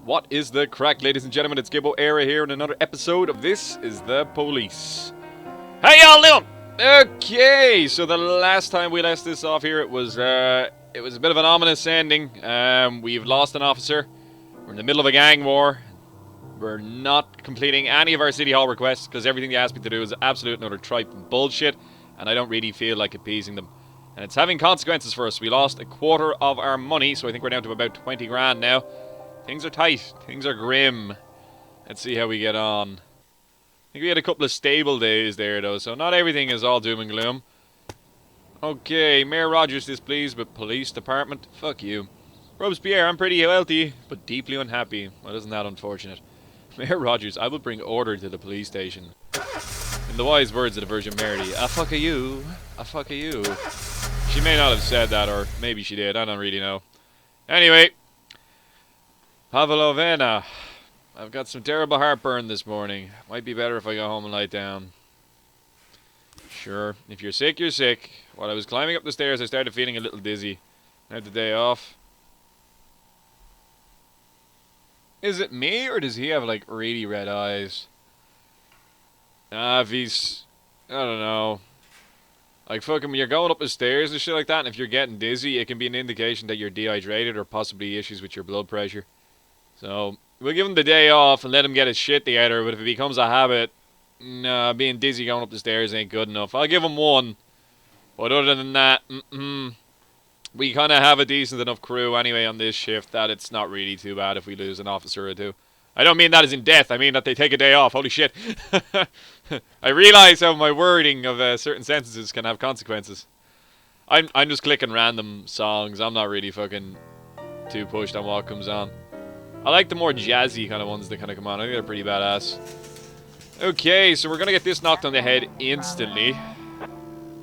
What is the crack, ladies and gentlemen? It's Gibboeire here in another episode of This is the Police. How y'all doing? Okay, so the last time we left this off here, it was a bit of an ominous ending. We've lost an officer. We're in the middle of a gang war. We're not completing any of our City Hall requests because everything they asked me to do is absolute and utter tripe bullshit, and I don't really feel like appeasing them. And it's having consequences for us. We lost a quarter of our money, so I think we're down to about 20 grand now. Things are tight. Things are grim. Let's see how we get on. I think we had a couple of stable days there, though, so not everything is all doom and gloom. Okay, Mayor Rogers displeased with police department. Fuck you. Robespierre, I'm pretty wealthy, but deeply unhappy. Well, isn't that unfortunate? Mayor Rogers, I will bring order to the police station. In the wise words of the Virgin Mary, a fuck a you, a fuck a you. She may not have said that, or maybe she did, I don't really know. Anyway, Pavlovena, I've got some terrible heartburn this morning. Might be better if I go home and lie down. Sure, if you're sick, you're sick. While I was climbing up the stairs, I started feeling a little dizzy. I had the day off. Is it me, or does he have, like, really red eyes? If he's... I don't know. Like, fucking, when you're going up the stairs and shit like that, and if you're getting dizzy, it can be an indication that you're dehydrated or possibly issues with your blood pressure. So, we'll give him the day off and let him get his shit together, but if it becomes a habit, nah, being dizzy going up the stairs ain't good enough. I'll give him one. But other than that, we kind of have a decent enough crew anyway on this shift that it's not really too bad if we lose an officer or two. I don't mean that as in death, I mean that they take a day off. Holy shit. I realize how my wording of certain sentences can have consequences. I'm just clicking random songs. I'm not really fucking too pushed on what comes on. I like the more jazzy kind of ones that kind of come on. I think they're pretty badass. Okay, so we're going to get this knocked on the head instantly.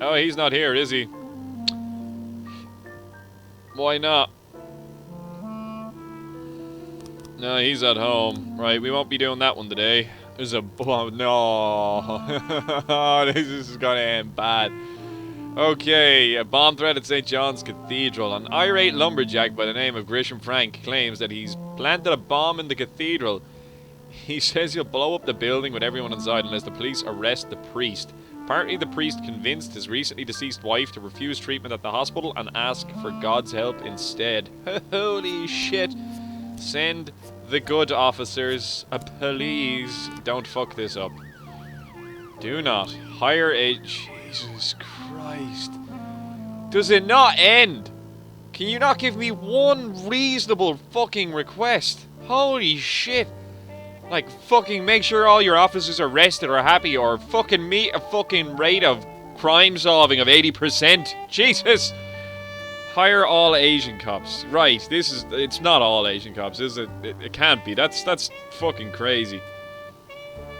Oh, he's not here, is he? Why not? No, he's at home. Right, we won't be doing that one today. There's a bomb. No. This is gonna end bad. Okay, a bomb threat at St. John's Cathedral. An irate lumberjack by the name of Grisham Frank claims that he's planted a bomb in the cathedral. He says he'll blow up the building with everyone inside unless the police arrest the priest. Apparently the priest convinced his recently deceased wife to refuse treatment at the hospital and ask for God's help instead. Holy shit. Send the good officers. Please don't fuck this up. Do not. Hire a... Jesus Christ. Does it not end? Can you not give me one reasonable fucking request? Holy shit. Like, fucking make sure all your officers are rested or happy, or fucking meet a fucking rate of crime solving of 80%. Jesus! Hire all Asian cops. Right, it's not all Asian cops, is it? It can't be. That's fucking crazy.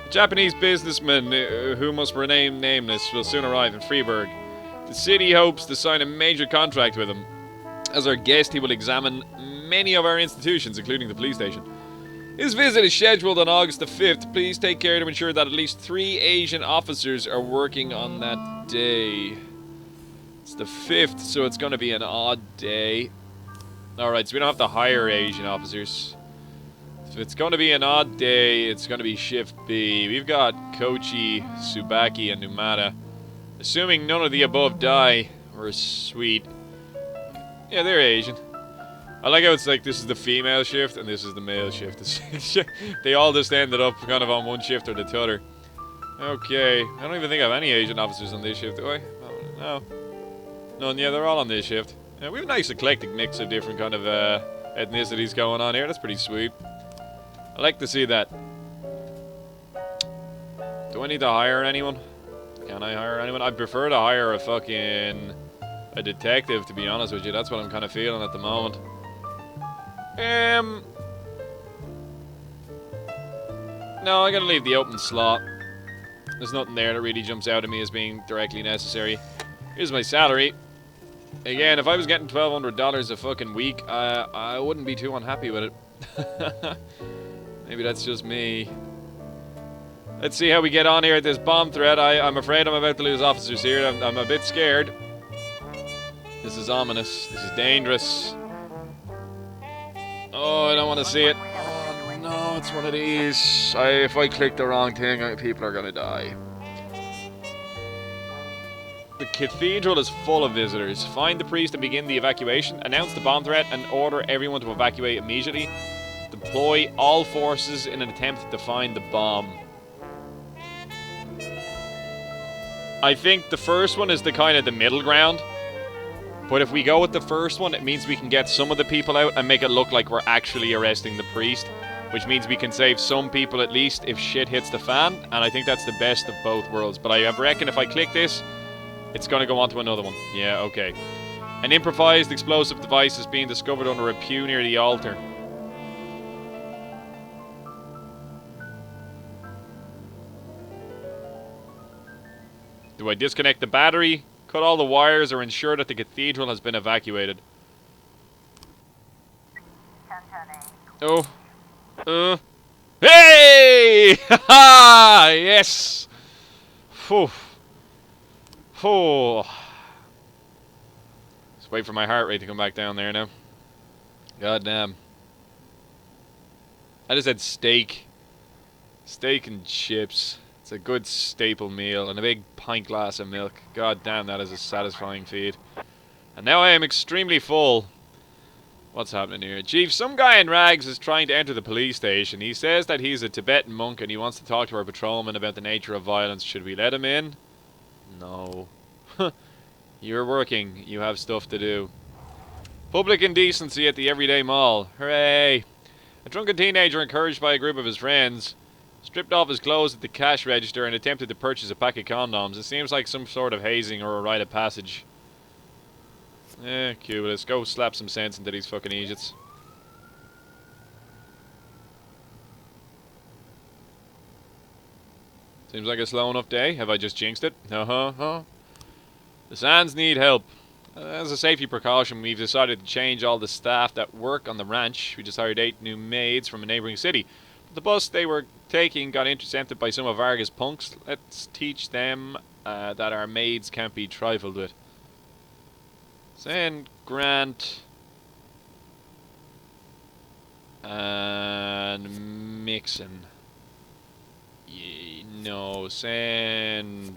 A Japanese businessman who must remain nameless will soon arrive in Freiburg. The city hopes to sign a major contract with him. As our guest, he will examine many of our institutions, including the police station. His visit is scheduled on August the 5th. Please take care to ensure that at least 3 Asian officers are working on that day. It's the 5th, so it's going to be an odd day. Alright, so we don't have to hire Asian officers. If it's going to be an odd day, it's going to be Shift B. We've got Kochi, Tsubaki, and Numata. Assuming none of the above die, we're sweet. Yeah, they're Asian. I like how it's like this is the female shift and this is the male shift. They all just ended up kind of on one shift or the other. Okay, I don't even think I have any Asian officers on this shift, do I? Oh, no. None, yeah, they're all on this shift. Yeah, we have a nice eclectic mix of different kind of ethnicities going on here. That's pretty sweet. I like to see that. Do I need to hire anyone? Can I hire anyone? I'd prefer to hire a detective, to be honest with you. That's what I'm kind of feeling at the moment. No, I gotta leave the open slot. There's nothing there that really jumps out at me as being directly necessary. Here's my salary. Again, if I was getting $1,200 a fucking week, I wouldn't be too unhappy with it. Maybe that's just me. Let's see how we get on here at this bomb threat. I'm afraid I'm about to lose officers here. I'm a bit scared. This is ominous. This is dangerous. Oh, I don't want to see it. Oh, Oh, it's one of these. If I click the wrong thing, people are gonna die. The cathedral is full of visitors. Find the priest and begin the evacuation. Announce the bomb threat and order everyone to evacuate immediately. Deploy all forces in an attempt to find the bomb. I think the first one is the kind of the middle ground. But if we go with the first one, it means we can get some of the people out and make it look like we're actually arresting the priest. Which means we can save some people at least if shit hits the fan. And I think that's the best of both worlds. But I reckon if I click this, it's going to go on to another one. Yeah, okay. An improvised explosive device is being discovered under a pew near the altar. Do I disconnect the battery, cut all the wires, or ensure that the cathedral has been evacuated? Oh. Hey! Ha! Yes! Phew. Oh. Just wait for my heart rate to come back down there now. God damn. I just had steak. Steak and chips. It's a good staple meal. And a big pint glass of milk. God damn, that is a satisfying feed. And now I am extremely full. What's happening here? Chief, some guy in rags is trying to enter the police station. He says that he's a Tibetan monk and he wants to talk to our patrolman about the nature of violence. Should we let him in? No. You're working. You have stuff to do. Public indecency at the Everyday Mall. Hooray! A drunken teenager, encouraged by a group of his friends, stripped off his clothes at the cash register and attempted to purchase a pack of condoms. It seems like some sort of hazing or a rite of passage. Cool. Let's go slap some sense into these fucking idiots. Seems like a slow enough day. Have I just jinxed it? The Sands need help. As a safety precaution, we've decided to change all the staff that work on the ranch. We just hired 8 new maids from a neighbouring city. But the bus they were taking got intercepted by some of Varga's punks. Let's teach them that our maids can't be trifled with. Send Grant and Mixon. No, send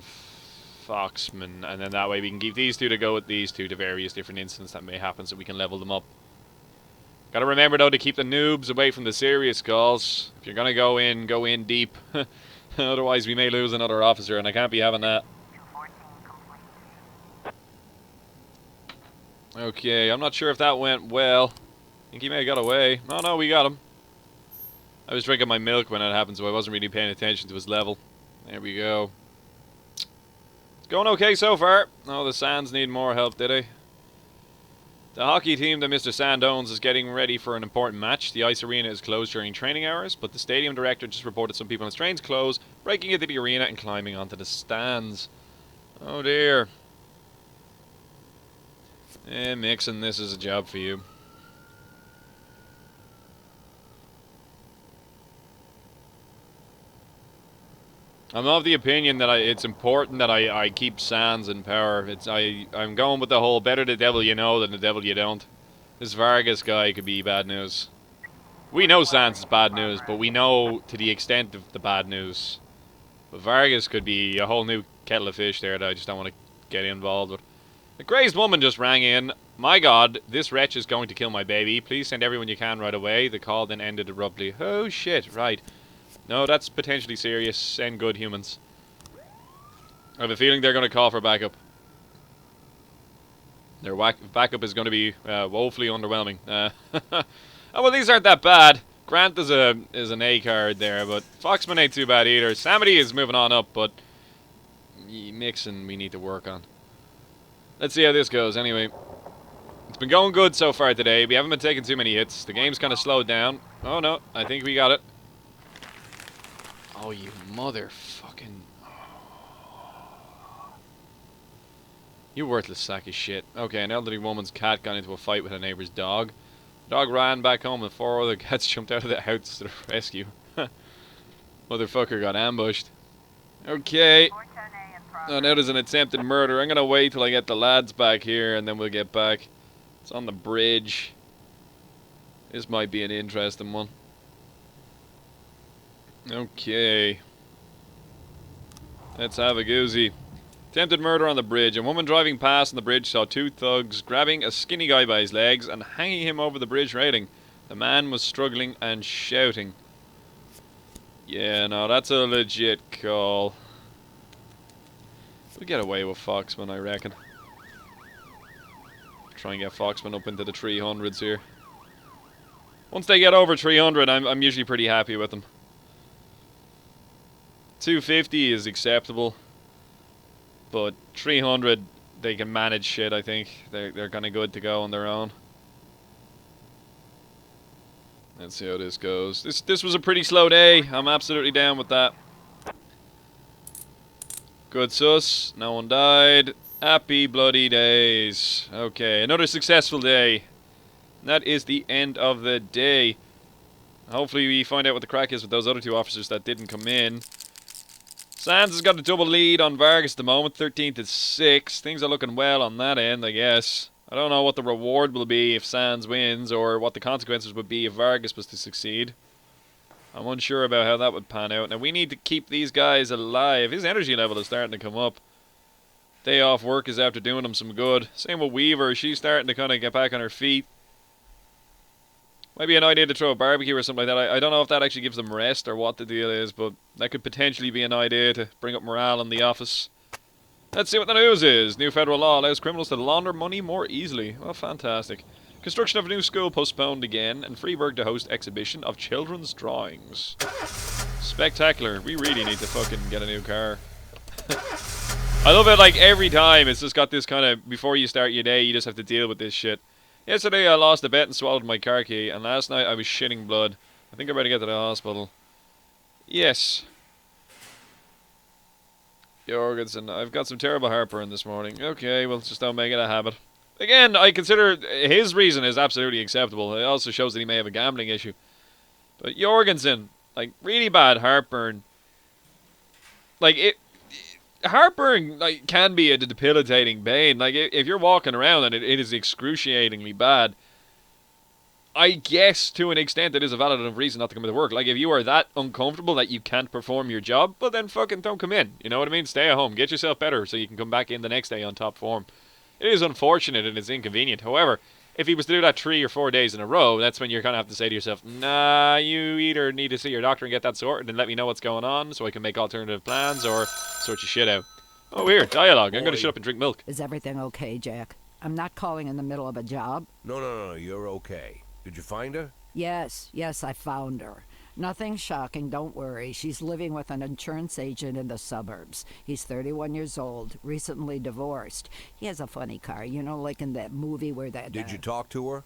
Foxman, and then that way we can keep these two to go with these two to various different incidents that may happen so we can level them up. Gotta remember though to keep the noobs away from the serious calls. If you're gonna go in deep. Otherwise we may lose another officer and I can't be having that. Okay, I'm not sure if that went well. I think he may have got away. Oh no, we got him. I was drinking my milk when that happened, so I wasn't really paying attention to his level. There we go. It's going okay so far. Oh, the Sands need more help, did they? The hockey team that Mr. Sand owns is getting ready for an important match. The ice arena is closed during training hours, but the stadium director just reported some people in strange clothes breaking into the arena and climbing onto the stands. Oh dear. Mixon, this is a job for you. I'm of the opinion that it's important that I keep Sands in power. I'm going with the whole better the devil you know than the devil you don't. This Vargas guy could be bad news. We know Sands is bad news, but we know to the extent of the bad news. But Vargas could be a whole new kettle of fish there that I just don't want to get involved with. A crazed woman just rang in. My god, this wretch is going to kill my baby. Please send everyone you can right away. The call then ended abruptly. Oh shit, right. No, that's potentially serious. Send good humans. I have a feeling they're going to call for backup. Their backup is going to be woefully underwhelming. Oh well, these aren't that bad. Grant is an A card there, but Foxman ain't too bad either. Samity is moving on up, but Mixon we need to work on. Let's see how this goes anyway. It's been going good so far today. We haven't been taking too many hits. The game's kind of slowed down. Oh no, I think we got it. Oh, you motherfucking... You worthless sack of shit. Okay, an elderly woman's cat got into a fight with a neighbor's dog. The dog ran back home and 4 other cats jumped out of the house to the rescue. Motherfucker got ambushed. Okay. Oh, now there's an attempted murder. I'm gonna wait till I get the lads back here and then we'll get back. It's on the bridge. This might be an interesting one. Okay. Let's have a goozy. Attempted murder on the bridge. A woman driving past on the bridge saw two thugs grabbing a skinny guy by his legs and hanging him over the bridge railing. The man was struggling and shouting. Yeah, no, that's a legit call. We'll get away with Foxman, I reckon. Try and get Foxman up into the 300s here. Once they get over 300, I'm usually pretty happy with them. 250 is acceptable, but 300 they can manage shit. I think they're kind of good to go on their own. Let's see how this goes. This was a pretty slow day. I'm absolutely down with that. Good sus. No one died. Happy bloody days. Okay, another successful day. That is the end of the day. Hopefully we find out what the crack is with those other two officers that didn't come in. Sands has got a double lead on Vargas at the moment, 13-6. Things are looking well on that end, I guess. I don't know what the reward will be if Sands wins, or what the consequences would be if Vargas was to succeed. I'm unsure about how that would pan out. Now, we need to keep these guys alive. His energy level is starting to come up. Day off work is after doing him some good. Same with Weaver. She's starting to kind of get back on her feet. Might be an idea to throw a barbecue or something like that. I don't know if that actually gives them rest or what the deal is, but that could potentially be an idea to bring up morale in the office. Let's see what the news is. New federal law allows criminals to launder money more easily. Well, fantastic. Construction of a new school postponed again, and Freeburg to host exhibition of children's drawings. Spectacular. We really need to fucking get a new car. I love it, like, every time it's just got this kind of, before you start your day, you just have to deal with this shit. Yesterday I lost a bet and swallowed my car key, and last night I was shitting blood. I think I better get to the hospital. Yes. Jorgensen, I've got some terrible heartburn this morning. Okay, well, just don't make it a habit. Again, I consider his reason is absolutely acceptable. It also shows that he may have a gambling issue. But Jorgensen, like, really bad heartburn. Like, heartburn, like, can be a debilitating pain. Like, if you're walking around and it is excruciatingly bad, I guess to an extent it is a valid enough reason not to come into work. Like, if you are that uncomfortable that you can't perform your job, well then fucking don't come in. You know what I mean? Stay at home. Get yourself better so you can come back in the next day on top form. It is unfortunate and it's inconvenient. However, if he was to do that 3 or 4 days in a row, that's when you're kind of have to say to yourself, nah, you either need to see your doctor and get that sorted and let me know what's going on so I can make alternative plans, or sort your shit out. Oh, weird. Dialogue. I'm going to shut up and drink milk. Is everything okay, Jack? I'm not calling in the middle of a job. No, you're okay. Did you find her? Yes, I found her. Nothing shocking, don't worry. She's living with an insurance agent in the suburbs. He's 31 years old, recently divorced. He has a funny car, you know, like in that movie where that... Did you talk to her?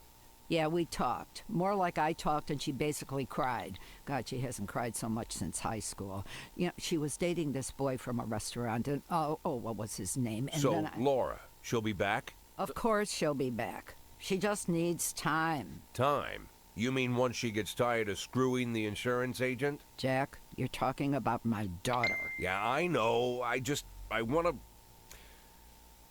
Yeah, we talked. More like I talked and she basically cried. God, she hasn't cried so much since high school. You know, she was dating this boy from a restaurant and... what was his name? And so, Laura, she'll be back? Of course she'll be back. She just needs time. Time? You mean once she gets tired of screwing the insurance agent? Jack, you're talking about my daughter. Yeah, I know. I want to...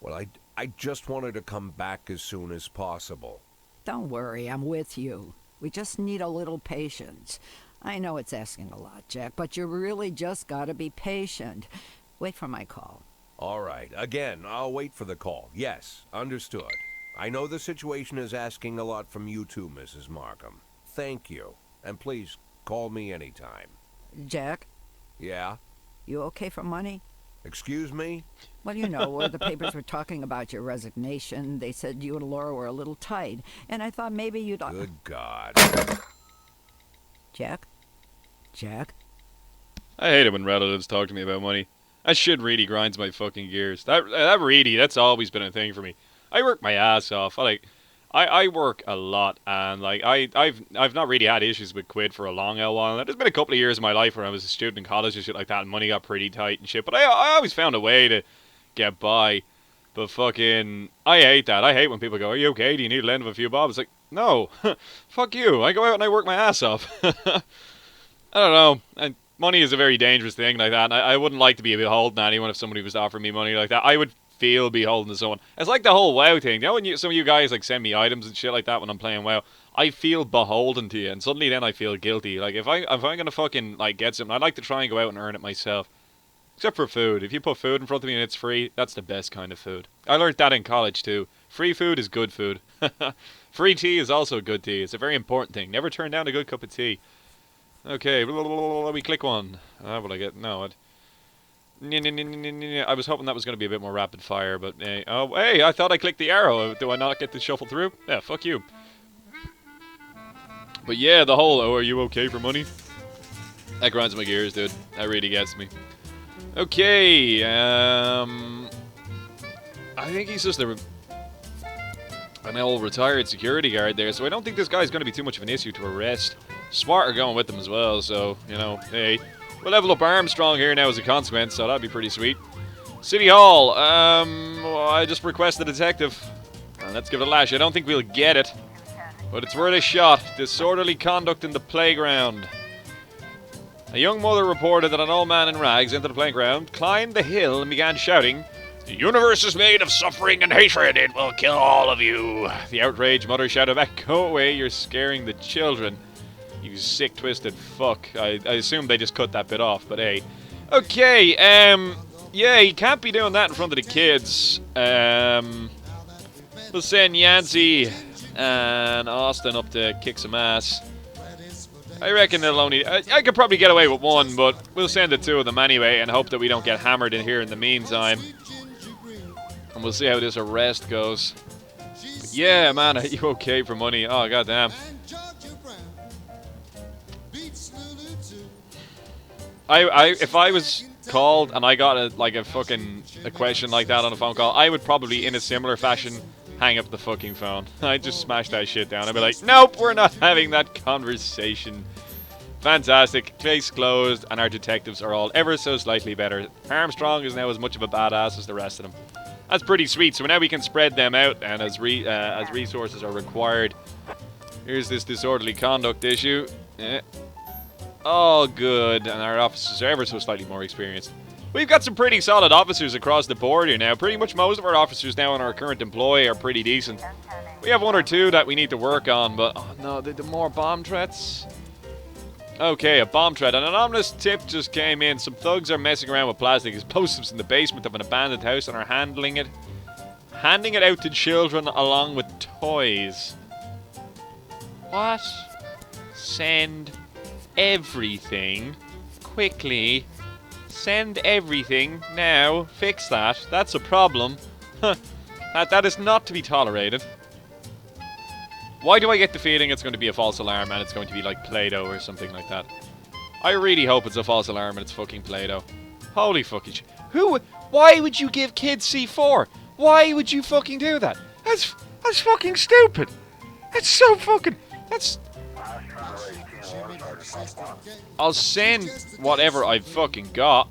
Well, I just want her to come back as soon as possible. Don't worry, I'm with you. We just need a little patience. I know it's asking a lot, Jack, but you really just gotta be patient. Wait for my call. All right. Again, I'll wait for the call. Yes, understood. I know the situation is asking a lot from you too, Mrs. Markham. Thank you. And please, call me anytime. Jack? Yeah? You okay for money? Excuse me? Well, you know, where the papers were talking about your resignation, they said you and Laura were a little tight, and I thought maybe you'd... Good God. Jack? Jack? I hate it when relatives talk to me about money. That shit really grinds my fucking gears. That's always been a thing for me. I work my ass off. I work a lot, and like I've not really had issues with quid for a long while. There's been a couple of years in my life where I was a student in college and shit like that, and money got pretty tight and shit. But I always found a way to get by. But fucking, I hate that. I hate when people go, "Are you okay? Do you need a lend of a few bob?" It's like, no, fuck you. I go out and I work my ass off. I don't know. And money is a very dangerous thing like that. And I wouldn't like to be beholden to anyone if somebody was offering me money like that. I would feel beholden to someone. It's like the whole WoW thing. You know when some of you guys like send me items and shit like that when I'm playing WoW? I feel beholden to you, and suddenly then I feel guilty. Like, if I'm gonna fucking, like, get something, I'd like to try and go out and earn it myself. Except for food. If you put food in front of me and it's free, that's the best kind of food. I learned that in college too. Free food is good food. Free tea is also good tea. It's a very important thing. Never turn down a good cup of tea. Okay, we click one. Will I get? No. I was hoping that was going to be a bit more rapid fire, but oh, hey, I thought I clicked the arrow. Do I not get to shuffle through? Yeah, fuck you. But yeah, the whole, oh, are you okay for money? That grinds my gears, dude. That really gets me. Okay, I think he's just an old retired security guard there, so I don't think this guy's going to be too much of an issue to arrest. Smart are going with them as well, so, you know, hey, we'll level up Armstrong here now as a consequence, so that'd be pretty sweet. City Hall, I just request the detective. Let's give it a lash. I don't think we'll get it, but it's worth a shot. Disorderly conduct in the playground. A young mother reported that an old man in rags entered the playground, climbed the hill, and began shouting, "The universe is made of suffering and hatred. It will kill all of you." The outraged mother shouted back, "Go away, you're scaring the children. You sick, twisted fuck." I assume they just cut that bit off, but hey. Okay, yeah, you can't be doing that in front of the kids. We'll send Yancey and Austin up to kick some ass. I reckon they'll only... I could probably get away with one, but we'll send the two of them anyway and hope that we don't get hammered in here in the meantime. And we'll see how this arrest goes. But yeah, man, are you okay for money? Oh, goddamn. If I was called and I got a question like that on a phone call, I would probably, in a similar fashion, hang up the fucking phone. I'd just smash that shit down. I'd be like, nope, we're not having that conversation. Fantastic. Case closed, and our detectives are all ever so slightly better. Armstrong is now as much of a badass as the rest of them. That's pretty sweet. So now we can spread them out, and as resources are required. Here's this disorderly conduct issue. Yeah. Oh, good. And our officers are ever so slightly more experienced. We've got some pretty solid officers across the board here now. Pretty much most of our officers now in our current employ are pretty decent. We have one or two that we need to work on, but... oh no, the more bomb threats? Okay, a bomb threat. An anonymous tip just came in. Some thugs are messing around with plastic explosives in the basement of an abandoned house and are handing it out to children along with toys. What? Send everything quickly. Send everything now. Fix that. That's a problem. That is not to be tolerated. Why do I get the feeling it's going to be a false alarm and it's going to be like Play-Doh or something like that? I really hope it's a false alarm and it's fucking Play-Doh. Holy fucking shit. Why would you give kids C4? Why would you fucking do that? That's fucking stupid. That's so fucking... That's... I'll send whatever I've fucking got.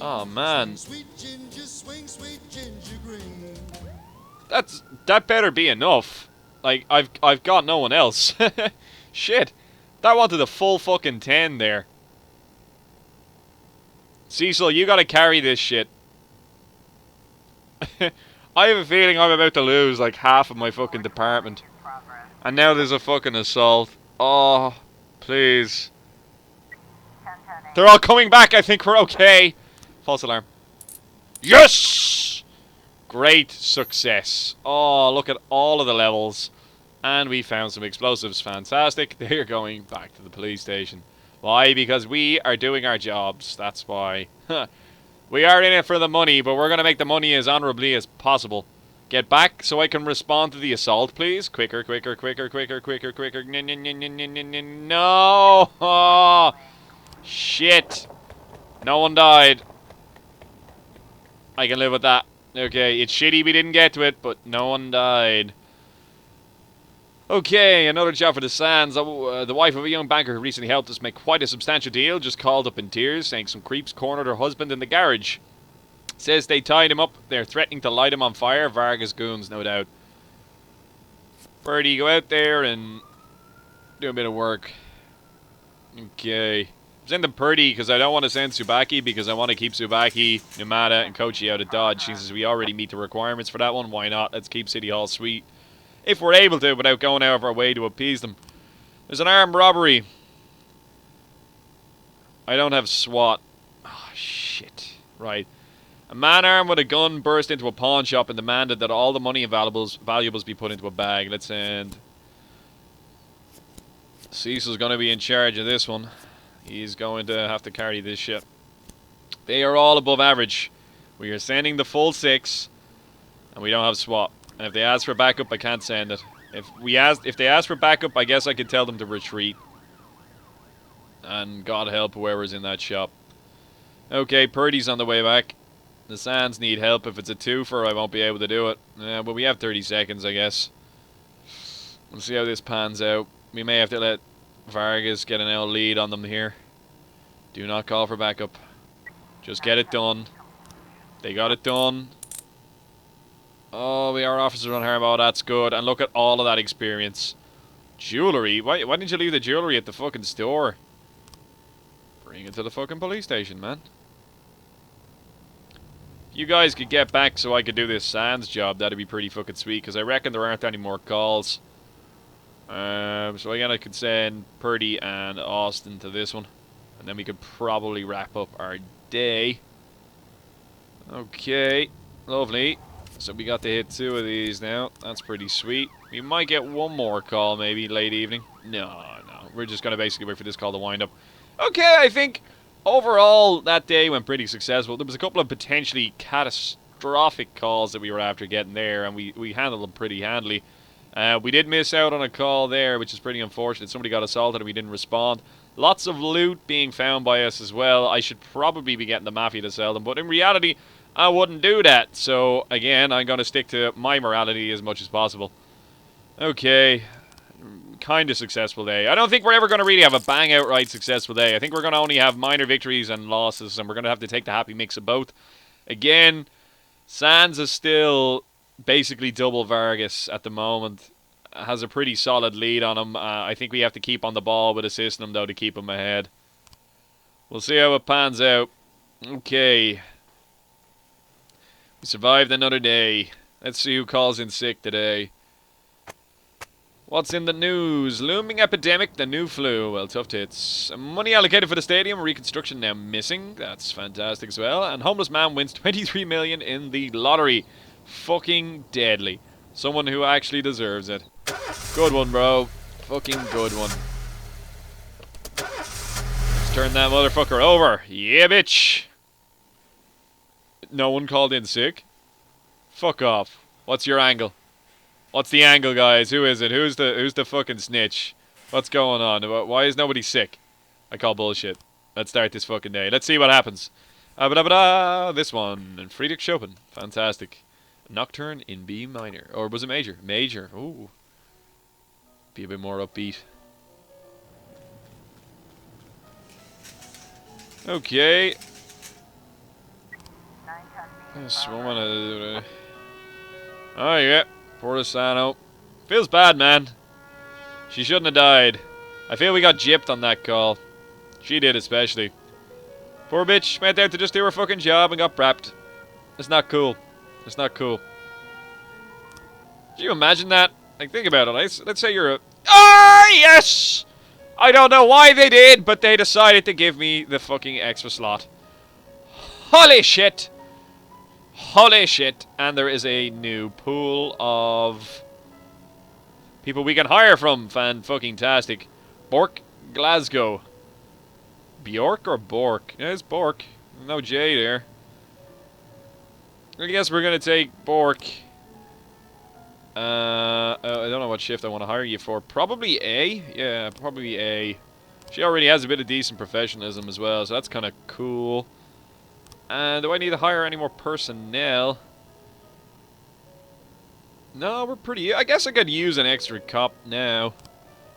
Oh man. That better be enough. Like, I've got no one else. Shit. That wanted a full fucking 10 there. Cecil, you gotta carry this shit. I have a feeling I'm about to lose like half of my fucking department. And now there's a fucking assault. Oh, please. They're all coming back. I think we're okay. False alarm. Yes! Great success. Oh, look at all of the levels. And we found some explosives. Fantastic. They're going back to the police station. Why? Because we are doing our jobs. That's why. We are in it for the money, but we're going to make the money as honorably as possible. Get back so I can respond to the assault, please. Quicker, quicker, quicker, quicker, quicker, quicker. No! Oh, shit. No one died. I can live with that. Okay, it's shitty we didn't get to it, but no one died. Okay, another job for the Sands. The wife of a young banker who recently helped us make quite a substantial deal just called up in tears, saying some creeps cornered her husband in the garage. Says they tied him up. They're threatening to light him on fire. Vargas goons, no doubt. Birdie, go out there and do a bit of work. Okay. Send them Purdy because I don't want to send Tsubaki because I want to keep Tsubaki, Numata, and Kochi out of Dodge. Since we already meet the requirements for that one, why not? Let's keep City Hall sweet. if we're able to, without going out of our way to appease them. There's an armed robbery. I don't have SWAT. Oh, shit. Right. A man armed with a gun burst into a pawn shop and demanded that all the money and valuables be put into a bag. Let's send... Cecil's going to be in charge of this one. He's going to have to carry this shit. They are all above average. We are sending the full 6, and we don't have SWAT. And if they ask for backup, I can't send it. If they ask for backup, I guess I could tell them to retreat. And God help whoever's in that shop. Okay, Purdy's on the way back. The Sands need help. If it's a twofer, I won't be able to do it. Yeah, but we have 30 seconds, I guess. We'll see how this pans out. We may have to let Vargas get an L lead on them here. Do not call for backup. Just get it done. They got it done. Oh, we are officers on Harbour. That's good. And look at all of that experience. Jewellery? Why didn't you leave the jewellery at the fucking store? Bring it to the fucking police station, man. You guys could get back so I could do this Sands job. That'd be pretty fucking sweet, because I reckon there aren't any more calls. So again, I could send Purdy and Austin to this one. And then we could probably wrap up our day. Okay. Lovely. So we got to hit 2 of these now. That's pretty sweet. We might get one more call maybe late evening. No. We're just going to basically wait for this call to wind up. Okay, I think overall that day went pretty successful. There was a couple of potentially catastrophic calls that we were after getting there, and we handled them pretty handily. We did miss out on a call there, which is pretty unfortunate. Somebody got assaulted and we didn't respond. Lots of loot being found by us as well. I should probably be getting the Mafia to sell them, but in reality, I wouldn't do that. So, again, I'm going to stick to my morality as much as possible. Okay. Kind of successful day. I don't think we're ever going to really have a bang outright successful day. I think we're going to only have minor victories and losses, and we're going to have to take the happy mix of both. Again, Sands is still basically double Vargas at the moment. Has a pretty solid lead on him. I think we have to keep on the ball with assisting him, though, to keep him ahead. We'll see how it pans out. Okay. We survived another day. Let's see who calls in sick today. What's in the news? Looming epidemic, the new flu. Well, tough tits. Money allocated for the stadium, reconstruction now missing. That's fantastic as well. And homeless man wins 23 million in the lottery. Fucking deadly. Someone who actually deserves it. Good one, bro. Fucking good one. Let's turn that motherfucker over. Yeah, bitch. No one called in sick? Fuck off. What's your angle? What's the angle, guys? Who is it? Who's the fucking snitch? What's going on? Why is nobody sick? I call bullshit. Let's start this fucking day. Let's see what happens. This one. Friedrich Chopin. Fantastic. Nocturne in B minor. Or was it major? Major. Ooh. Be a bit more upbeat. Okay. This woman. Oh, yeah. Portosano. Feels bad, man. She shouldn't have died. I feel we got gypped on that call. She did, especially. Poor bitch went out to just do her fucking job and got brapped. It's not cool. It's not cool. Can you imagine that? Like, think about it. Let's say you're a... Ah, yes! I don't know why they did, but they decided to give me the fucking extra slot. Holy shit! Holy shit. And there is a new pool of people we can hire from. Fan-fucking-tastic. Bork, Glasgow. Bjork or Bork? Yeah, it's Bork. No J there. I guess we're going to take Bork. I don't know what shift I want to hire you for. Probably A? Yeah, probably A. She already has a bit of decent professionalism as well, so that's kind of cool. And do I need to hire any more personnel? No, we're pretty... I guess I could use an extra cop now.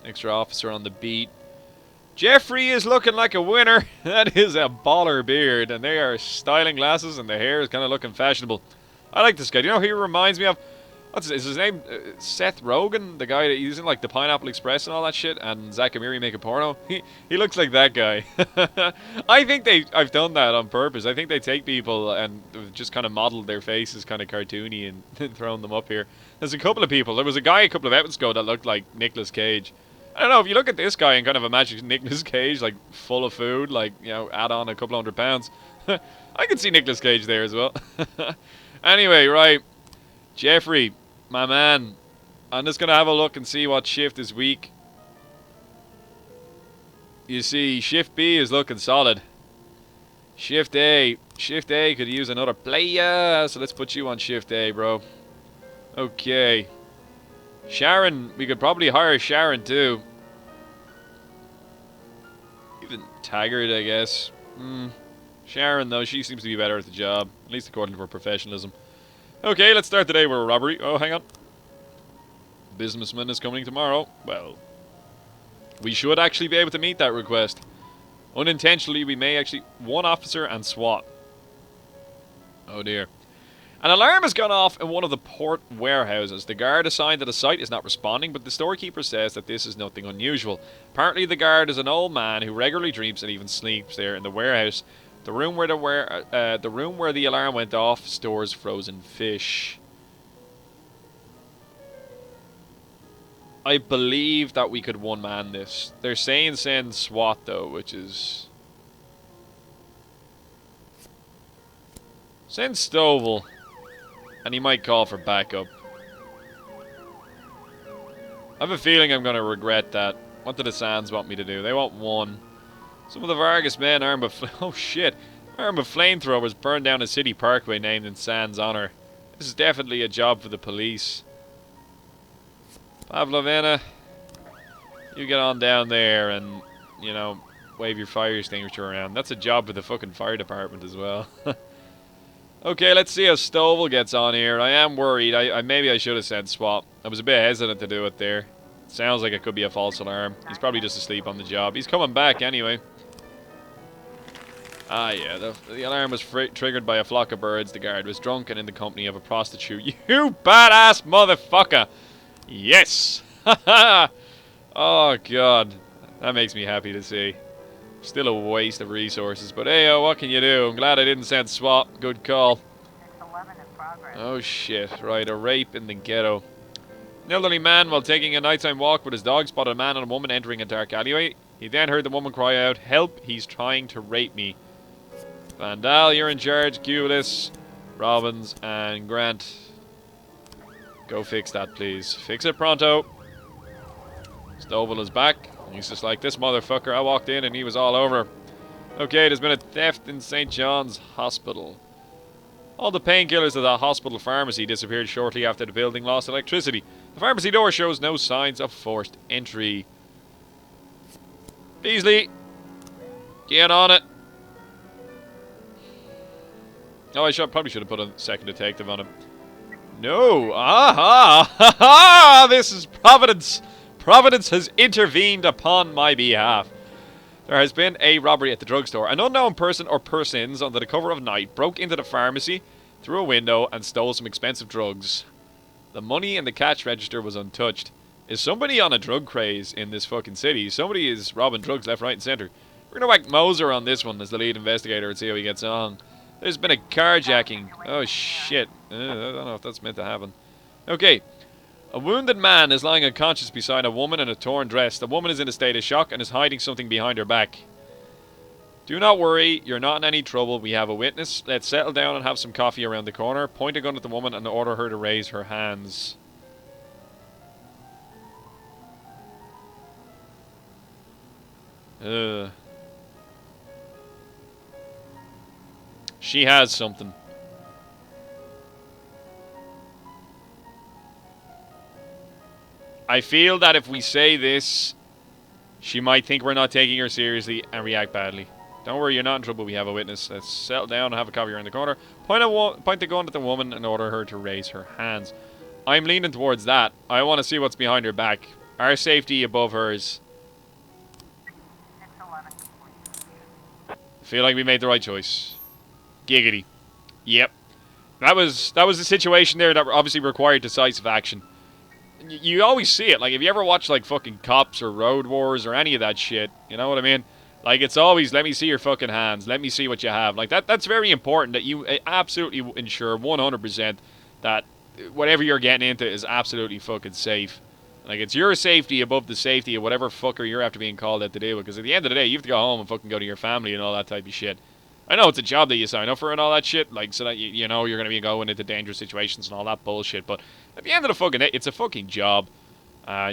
Extra officer on the beat. Jeffrey is looking like a winner. That is a baller beard. And they are styling glasses and the hair is kind of looking fashionable. I like this guy. Do you know who he reminds me of? is his name? Seth Rogen, the guy that he's in like the Pineapple Express and all that shit, and Zach and Miri make a porno. He looks like that guy. I think I've done that on purpose. I think they take people and just kind of model their faces kind of cartoony and thrown them up here. There's a couple of people. There was a guy a couple of episodes ago that looked like Nicolas Cage. I don't know, if you look at this guy and kind of imagine Nicolas Cage like full of food, like, you know, add on a couple £100. I can see Nicolas Cage there as well. Anyway, right. Jeffrey, my man, I'm just going to have a look and see what shift is weak. You see, shift B is looking solid. Shift A could use another player, so let's put you on shift A, bro. Okay. Sharon, we could probably hire Sharon too. Even Taggart, I guess. Sharon, though, she seems to be better at the job, at least according to her professionalism. Okay, let's start the day with a robbery. Oh, hang on. Businessman is coming tomorrow. Well, we should actually be able to meet that request. Unintentionally, we may actually... One officer and SWAT. Oh, dear. An alarm has gone off in one of the port warehouses. The guard assigned to the site is not responding, but the storekeeper says that this is nothing unusual. Apparently, the guard is an old man who regularly dreams and even sleeps there in the warehouse. The room where the alarm went off stores frozen fish. I believe that we could one-man this. They're saying send SWAT though, which is... Send Stovall. And he might call for backup. I have a feeling I'm going to regret that. What do the Sands want me to do? They want one. Some of the Vargas men armed with... Oh shit. Armed with flamethrowers burned down a city parkway named in Sands' honor. This is definitely a job for the police. Pavlovena, you get on down there and, you know, wave your fire extinguisher around. That's a job for the fucking fire department as well. Okay, let's see how Stovall gets on here. I am worried. Maybe I should have said SWAT. I was a bit hesitant to do it there. Sounds like it could be a false alarm. He's probably just asleep on the job. He's coming back anyway. Ah, yeah, the alarm was triggered by a flock of birds. The guard was drunk and in the company of a prostitute. You badass motherfucker! Yes! Oh, God. That makes me happy to see. Still a waste of resources, but hey, what can you do? I'm glad I didn't send SWAT. Good call. Oh, shit. Right, a rape in the ghetto. An elderly man, while taking a nighttime walk with his dog, spotted a man and a woman entering a dark alleyway. He then heard the woman cry out, "Help, he's trying to rape me." Vandal, you're in charge. Cubulus, Robbins, and Grant. Go fix that, please. Fix it pronto. Stovall is back. He's just like, this motherfucker. I walked in and he was all over. Okay, there's been a theft in St. John's Hospital. All the painkillers of the hospital pharmacy disappeared shortly after the building lost electricity. The pharmacy door shows no signs of forced entry. Beasley, get on it. Oh, probably should have put a second detective on him. No. Aha! Ha ha! This is Providence. Providence has intervened upon my behalf. There has been a robbery at the drugstore. An unknown person or persons under the cover of night broke into the pharmacy through a window and stole some expensive drugs. The money in the cash register was untouched. Is somebody on a drug craze in this fucking city? Somebody is robbing drugs left, right, and centre. We're going to whack Moser on this one as the lead investigator and see how he gets on. There's been a carjacking. Oh, shit. I don't know if that's meant to happen. Okay. A wounded man is lying unconscious beside a woman in a torn dress. The woman is in a state of shock and is hiding something behind her back. Do not worry, you're not in any trouble. We have a witness. Let's settle down and have some coffee around the corner. Point a gun at the woman and order her to raise her hands. She has something. I feel that if we say this, she might think we're not taking her seriously and react badly. Don't worry, you're not in trouble. We have a witness. Let's settle down and have a coffee around the corner. Point the gun at the woman and order her to raise her hands. I'm leaning towards that. I want to see what's behind her back. Our safety above hers. I feel like we made the right choice. Giggity. Yep. That was a situation there that obviously required decisive action. You always see it. Like, if you ever watch, like, fucking Cops or Road Wars or any of that shit, you know what I mean? Like, it's always, let me see your fucking hands. Let me see what you have. Like, that's very important that you absolutely ensure 100% that whatever you're getting into is absolutely fucking safe. Like, it's your safety above the safety of whatever fucker you're after being called out to deal with. Because at the end of the day, you have to go home and fucking go to your family and all that type of shit. I know it's a job that you sign up for and all that shit, like, so that you know you're going to be going into dangerous situations and all that bullshit, but at the end of the fucking day, it's a fucking job.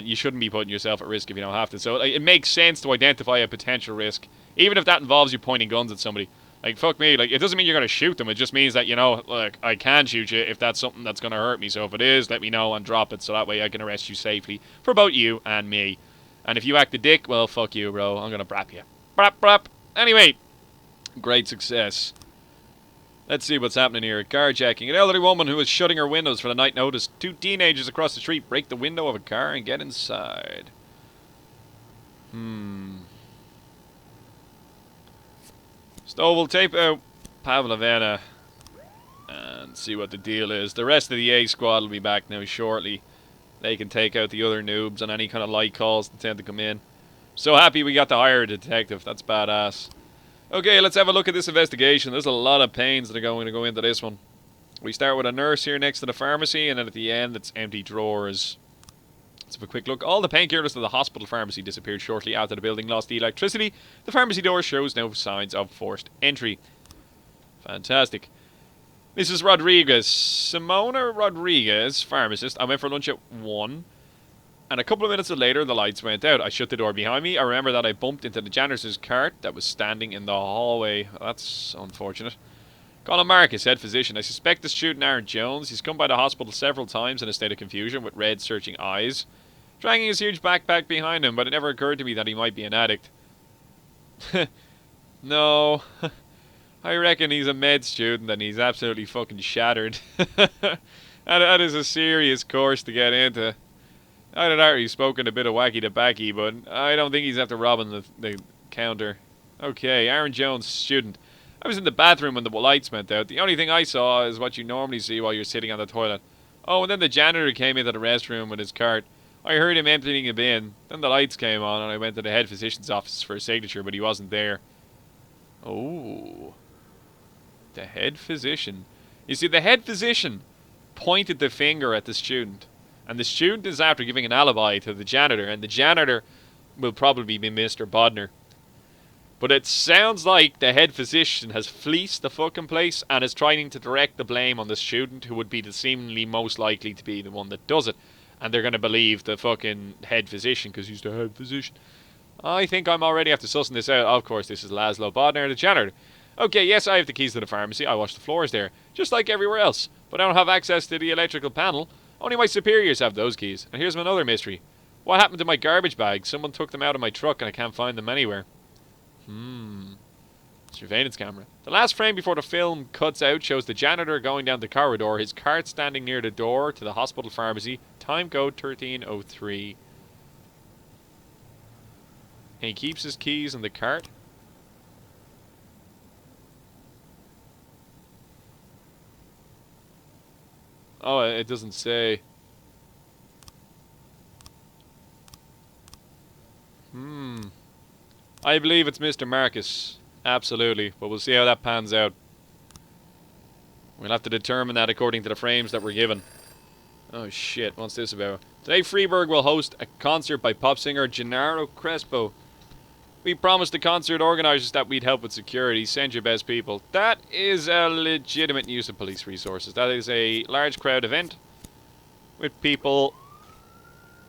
You shouldn't be putting yourself at risk if you don't have to. So like, it makes sense to identify a potential risk, even if that involves you pointing guns at somebody. Like, fuck me, like, it doesn't mean you're going to shoot them, it just means that, you know, like, I can shoot you if that's something that's going to hurt me, so if it is, let me know and drop it, so that way I can arrest you safely for both you and me. And if you act a dick, well, fuck you, bro, I'm going to brap you. Brap, brap. Anyway, great success. Let's see what's happening here. Carjacking. An elderly woman who was shutting her windows for the night noticed two teenagers across the street break the window of a car and get inside. So we'll tape out Pavlovena and see what the deal is. The rest of the A squad will be back now shortly. They can take out the other noobs on any kind of light calls that tend to come in. So happy we got to hire a detective. That's badass. Okay, let's have a look at this investigation. There's a lot of pains that are going to go into this one. We start with a nurse here next to the pharmacy, and then at the end, it's empty drawers. Let's have a quick look. All the painkillers of the hospital pharmacy disappeared shortly after the building lost the electricity. The pharmacy door shows no signs of forced entry. Fantastic. Mrs. Rodriguez. Simona Rodriguez, pharmacist. I went for lunch at 1. And a couple of minutes later, the lights went out. I shut the door behind me. I remember that I bumped into the janitor's cart that was standing in the hallway. That's unfortunate. Colin Marcus, head physician. I suspect the student Aaron Jones. He's come by the hospital several times in a state of confusion with red, searching eyes, dragging his huge backpack behind him, but it never occurred to me that he might be an addict. No. I reckon he's a med student and he's absolutely fucking shattered. That is a serious course to get into. I'd have already spoken a bit of wacky tobacco, but I don't think he's after robbing the counter. Okay, Aaron Jones, student. I was in the bathroom when the lights went out. The only thing I saw is what you normally see while you're sitting on the toilet. Oh, and then the janitor came into the restroom with his cart. I heard him emptying a bin. Then the lights came on and I went to the head physician's office for a signature, but he wasn't there. Oh. The head physician. You see, the head physician pointed the finger at the student. And the student is after giving an alibi to the janitor, and the janitor will probably be Mr. Bodner. But it sounds like the head physician has fleeced the fucking place and is trying to direct the blame on the student, who would be the seemingly most likely to be the one that does it. And they're going to believe the fucking head physician because he's the head physician. I think I'm already after sussing this out. Of course, this is Laszlo Bodner, the janitor. Okay, yes, I have the keys to the pharmacy. I wash the floors there, just like everywhere else. But I don't have access to the electrical panel. Only my superiors have those keys. And here's another mystery. What happened to my garbage bags? Someone took them out of my truck and I can't find them anywhere. Surveillance camera. The last frame before the film cuts out shows the janitor going down the corridor, his cart standing near the door to the hospital pharmacy. Time code 1303. And he keeps his keys in the cart. Oh, it doesn't say. I believe it's Mr. Marcus. Absolutely. But we'll see how that pans out. We'll have to determine that according to the frames that we're given. Oh shit, what's this about? Today Freiburg will host a concert by pop singer Gennaro Crespo. We promised the concert organisers that we'd help with security. Send your best people. That is a legitimate use of police resources. That is a large crowd event with people.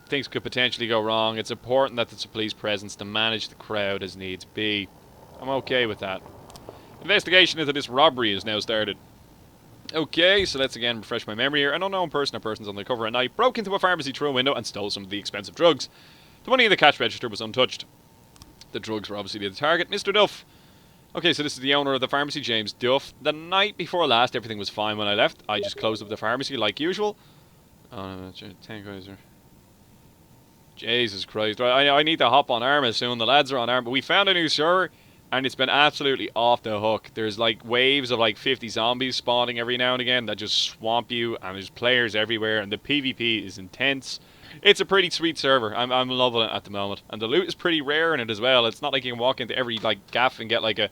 Things could potentially go wrong. It's important that there's a police presence to manage the crowd as needs be. I'm okay with that. Investigation into this robbery is now started. Okay, so let's again refresh my memory here. An unknown person or persons on the cover at night broke into a pharmacy through a window and stole some of the expensive drugs. The money in the cash register was untouched. The drugs were obviously the target. Mr. Duff. Okay, so this is the owner of the pharmacy, James Duff. The night before last, everything was fine when I left. I just closed up the pharmacy like usual. Oh, no, 10 guys are... Jesus Christ. I need to hop on Arma soon. The lads are on Arma. We found a new server, and it's been absolutely off the hook. There's like waves of like 50 zombies spawning every now and again that just swamp you, and there's players everywhere, and the PvP is intense. It's a pretty sweet server. I'm loving it at the moment, and the loot is pretty rare in it as well. It's not like you can walk into every like gaff and get like a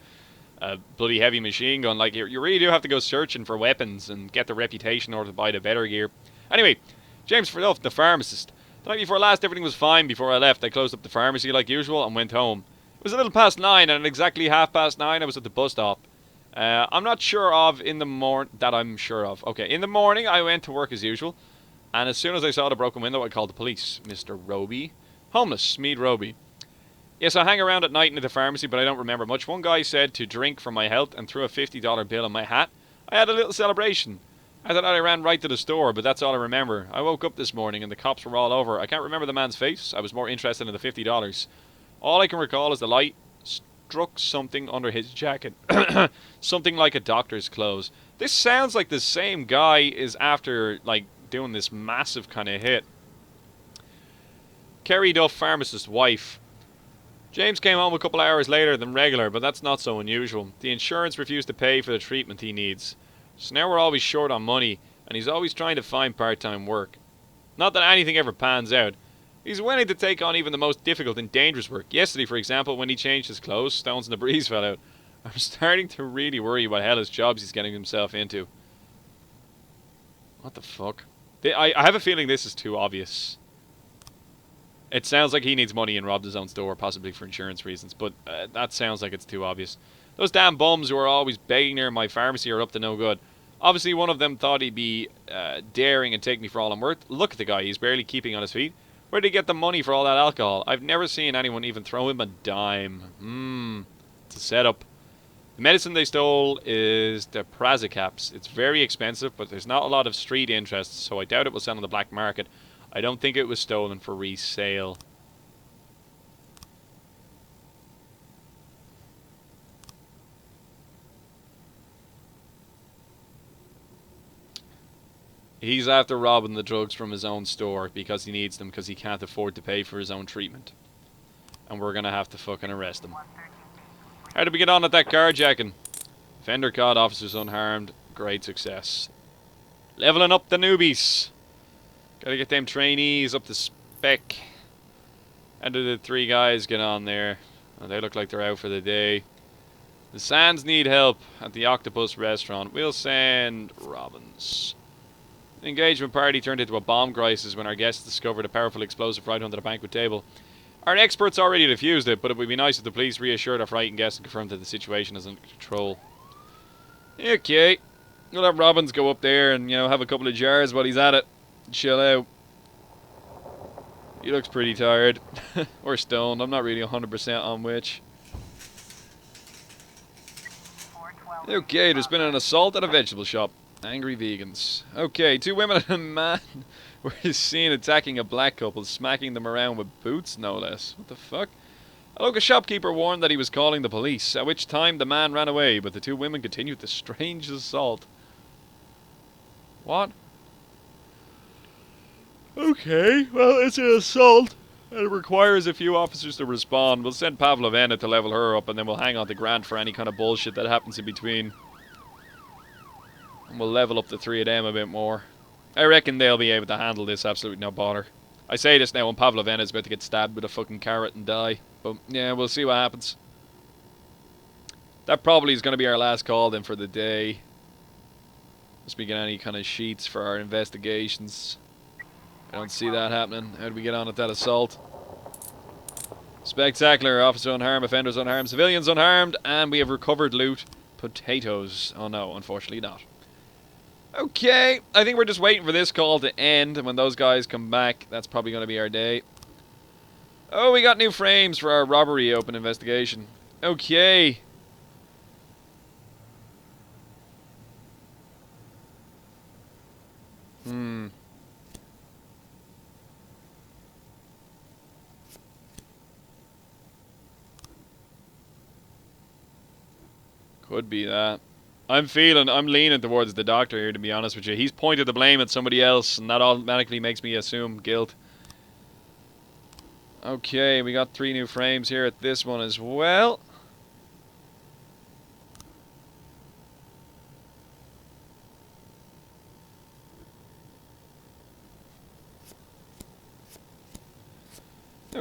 bloody heavy machine gun. Like you really do have to go searching for weapons and get the reputation in order to buy the better gear. Anyway, James Fredoff, the pharmacist. The night before last, everything was fine. Before I left, I closed up the pharmacy like usual and went home. It was a little past 9, and at exactly 9:30, I was at the bus stop. I'm not sure of in the morning that I'm sure of. Okay, in the morning, I went to work as usual, and as soon as I saw the broken window, I called the police. Mr. Roby, homeless, Mead Roby. Yes, I hang around at night in the pharmacy, but I don't remember much. One guy said to drink for my health and threw a $50 bill in my hat. I had a little celebration. I thought I ran right to the store, but that's all I remember. I woke up this morning and the cops were all over. I can't remember the man's face. I was more interested in the $50. All I can recall is the light struck something under his jacket. Something like a doctor's clothes. This sounds like the same guy is after, like, doing this massive kind of hit. Kerry Duff, pharmacist's wife. James came home a couple hours later than regular, but that's not so unusual. The insurance refused to pay for the treatment he needs. So now we're always short on money, and he's always trying to find part-time work. Not that anything ever pans out. He's willing to take on even the most difficult and dangerous work. Yesterday, for example, when he changed his clothes, stones in the breeze fell out. I'm starting to really worry what hellish jobs he's getting himself into. What the fuck? I have a feeling this is too obvious. It sounds like he needs money and robbed his own store, possibly for insurance reasons, but that sounds like it's too obvious. Those damn bums who are always begging near my pharmacy are up to no good. Obviously, one of them thought he'd be daring and take me for all I'm worth. Look at the guy, he's barely keeping on his feet. Where did he get the money for all that alcohol? I've never seen anyone even throw him a dime. It's a setup. The medicine they stole is the Prazicaps. It's very expensive, but there's not a lot of street interest, so I doubt it will sell on the black market. I don't think it was stolen for resale. He's after robbing the drugs from his own store because he needs them because he can't afford to pay for his own treatment. And we're going to have to fucking arrest him. How did we get on at that carjacking? Fender caught, officers unharmed. Great success. Leveling up the newbies. Gotta get them trainees up to spec. How did the 3 guys get on there? Oh, they look like they're out for the day. The Sands need help at the Octopus restaurant. We'll send Robbins. The engagement party turned into a bomb crisis when our guests discovered a powerful explosive right under the banquet table. Our experts already defused it, but it would be nice if the police reassured our frightened guests and confirmed that the situation is under control. Okay. We'll have Robbins go up there and, have a couple of jars while he's at it. Chill out. He looks pretty tired. Or stoned. I'm not really 100% on which. Okay, there's been an assault at a vegetable shop. Angry vegans. Okay, 2 women and a man were seen attacking a black couple, smacking them around with boots, no less. What the fuck? A local shopkeeper warned that he was calling the police, at which time the man ran away, but the 2 women continued the strange assault. What? Okay, well, it's an assault. It requires a few officers to respond. We'll send Pavlovena to level her up, and then we'll hang on to Grant for any kind of bullshit that happens in between. And we'll level up the 3 of them a bit more. I reckon they'll be able to handle this, absolutely no bother. I say this now when Pavlovena's about to get stabbed with a fucking carrot and die. But, yeah, we'll see what happens. That probably is going to be our last call then for the day. Must we get any kind of sheets for our investigations? I don't see that happening. How do we get on at that assault? Spectacular. Officer unharmed, offenders unharmed, civilians unharmed, and we have recovered loot. Potatoes. Oh no, unfortunately not. Okay, I think we're just waiting for this call to end, and when those guys come back, that's probably going to be our day. Oh, we got new frames for our robbery open investigation. Okay. Could be that. I'm leaning towards the doctor here, to be honest with you. He's pointed the blame at somebody else, and that automatically makes me assume guilt. Okay, we got 3 new frames here at this one as well.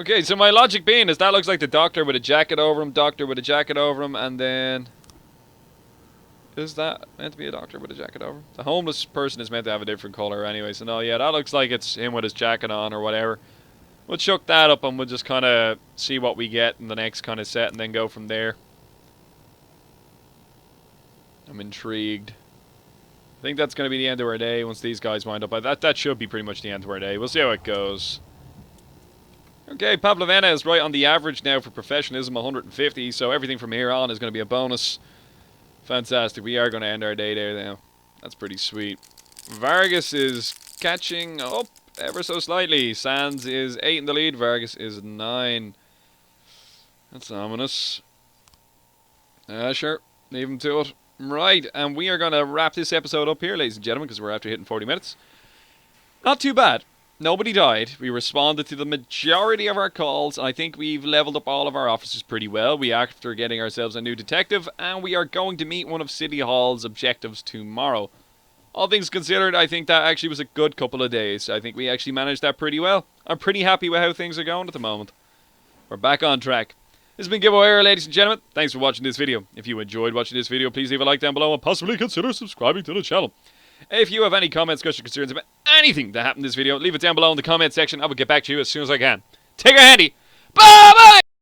Okay, so my logic being is that looks like the doctor with a jacket over him, doctor with a jacket over him, and then... Is that meant to be a doctor with a jacket over him? The homeless person is meant to have a different colour anyway, so no, yeah, that looks like it's him with his jacket on or whatever. We'll chuck that up and we'll just kind of see what we get in the next kind of set and then go from there. I'm intrigued. I think that's going to be the end of our day once these guys wind up. That should be pretty much the end of our day. We'll see how it goes. Okay, Pavlovena is right on the average now for professionalism, 150, so everything from here on is going to be a bonus. Fantastic. We are going to end our day there now. That's pretty sweet. Vargas is catching up ever so slightly. Sands is 8 in the lead. Vargas is 9. That's ominous. Sure. Leave him to it. Right, and we are going to wrap this episode up here, ladies and gentlemen, because we're after hitting 40 minutes. Not too bad. Nobody died. We responded to the majority of our calls. I think we've leveled up all of our officers pretty well. We are after getting ourselves a new detective, and we are going to meet one of City Hall's objectives tomorrow. All things considered, I think that actually was a good couple of days. I think we actually managed that pretty well. I'm pretty happy with how things are going at the moment. We're back on track. This has been Gibboeire, ladies and gentlemen. Thanks for watching this video. If you enjoyed watching this video, please leave a like down below and possibly consider subscribing to the channel. If you have any comments, questions, concerns about anything that happened in this video, leave it down below in the comment section. I will get back to you as soon as I can. Take care handy. Bye-bye!